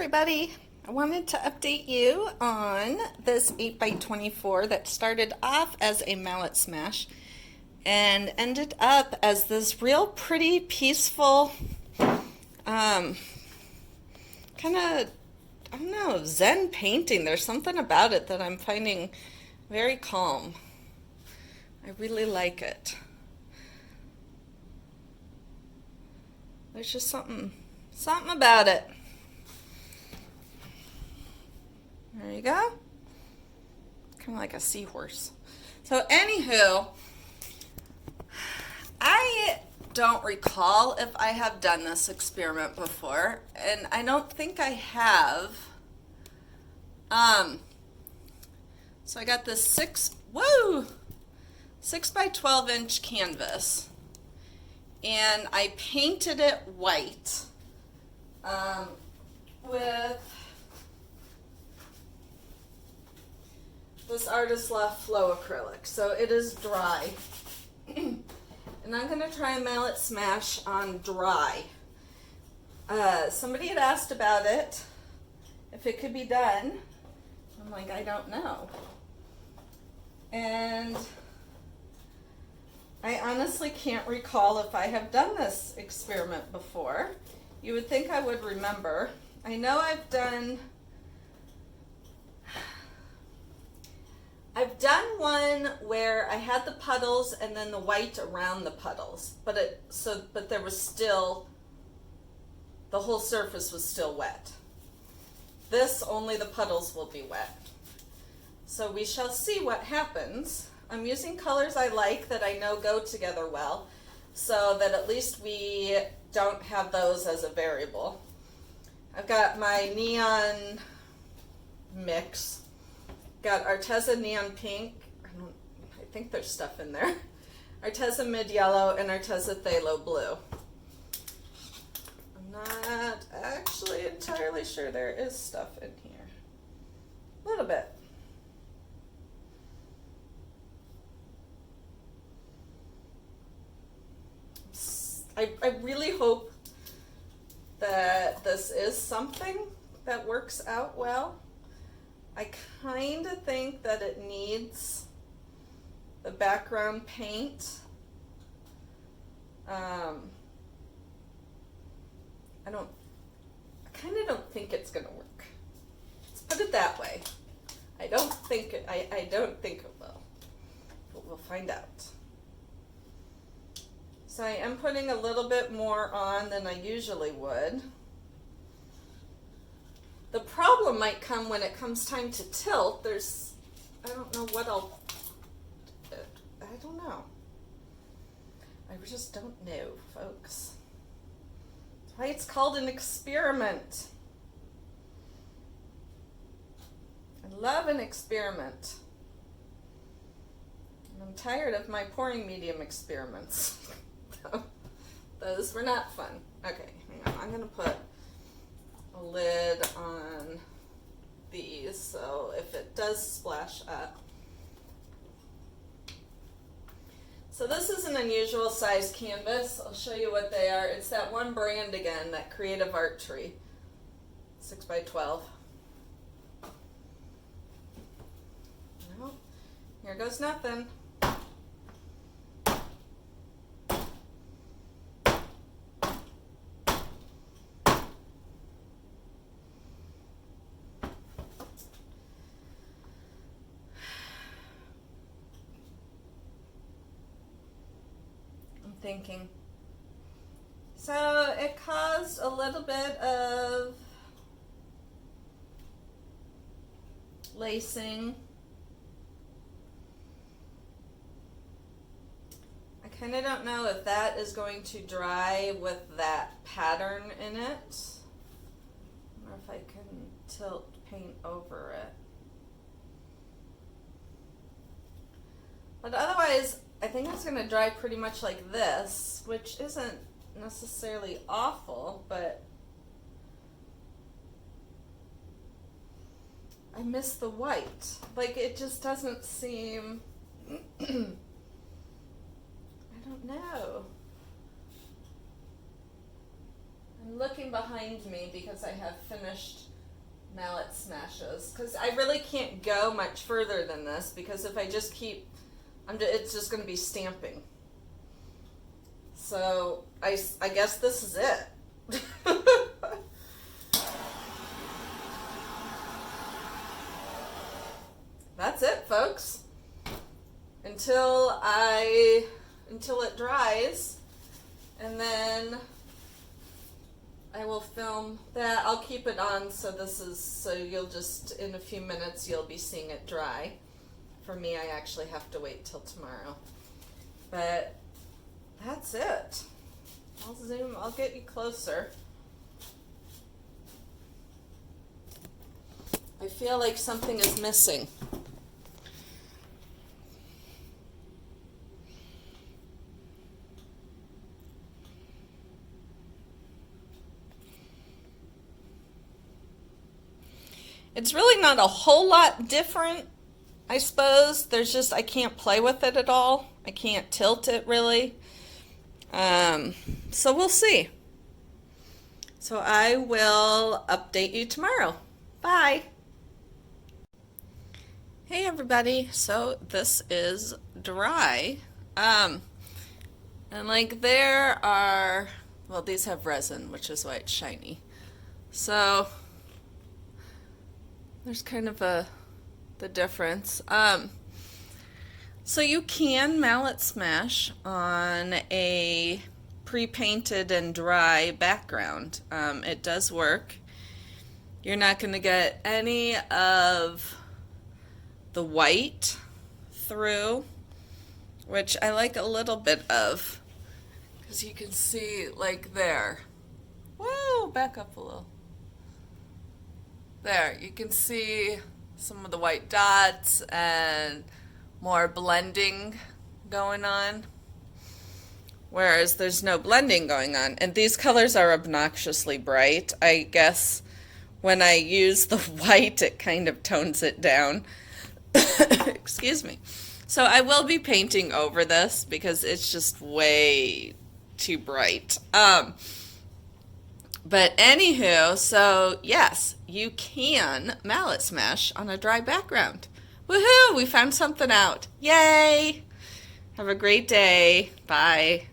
everybody. I wanted to update you on this 8x24 that started off as a mallet smash and ended up as this real pretty peaceful kind of, I don't know, Zen painting. There's something about it that I'm finding very calm. I really like it. There's just something about it. There you go. Kind of like a seahorse. So anywho, I don't recall if I have done this experiment before, and I don't think I have. So I got this 6 by 12 inch canvas, and I painted it white with this Artist Loft Flow acrylic. So it is dry. And I'm going to try a mallet smash on dry. Somebody had asked about it, if it could be done. I'm like, I don't know. And I honestly can't recall if I have done this experiment before. You would think I would remember. I know I've done one where I had the puddles and then the white around the puddles, but there was still, the whole surface was still wet. This, only the puddles will be wet. So we shall see what happens. I'm using colors I like that I know go together well, so that at least we don't have those as a variable. I've got my neon mix. Got Arteza neon pink. I think there's stuff in there. Arteza mid yellow and Arteza phthalo blue. I'm not actually entirely sure there is stuff in here. A little bit. I really hope that this is something that works out well. I kind of think that it needs the background paint. I kind of don't think it's going to work. Let's put it that way. I don't think it will. But we'll find out. So I am putting a little bit more on than I usually would. The problem might come when it comes time to tilt. I don't know what I don't know. I just don't know, folks. That's why it's called an experiment. I love an experiment. And I'm tired of my pouring medium experiments. Those were not fun. Okay, hang on. I'm going to put a lid on these, so if it does splash up. So this is an unusual size canvas. I'll show you what they are. It's that one brand again, that Creative Art Tree, 6 by 12. No, here goes nothing. Thinking. So it caused a little bit of lacing. I kind of don't know if that is going to dry with that pattern in it, or if I can tilt paint over it. But otherwise, I think it's going to dry pretty much like this, which isn't necessarily awful, but I miss the white. Like, it just doesn't seem, I don't know. I'm looking behind me because I have finished mallet smashes, because I really can't go much further than this, because if I just keep, it's just going to be stamping. So I guess this is it. That's it, folks. Until it dries, and then I will film that. I'll keep it on, so you'll just, in a few minutes, you'll be seeing it dry. For me, I actually have to wait till tomorrow. But that's it. I'll get you closer. I feel like something is missing. It's really not a whole lot different, I suppose. There's just, I can't play with it at all. I can't tilt it really. So we'll see. So I will update you tomorrow. Bye. Hey everybody. So this is dry. And like there are, well, these have resin, which is why it's shiny. So there's kind of the difference. So you can mallet smash on a pre-painted and dry background. It does work. You're not going to get any of the white through, which I like a little bit of, because you can see like there. Whoa, back up a little. There, you can see some of the white dots and more blending going on, whereas there's no blending going on. And these colors are obnoxiously bright. I guess when I use the white, it kind of tones it down. Excuse me. So I will be painting over this because it's just way too bright. But anywho, so yes, you can mallet smash on a dry background. Woohoo! We found something out. Yay! Have a great day. Bye.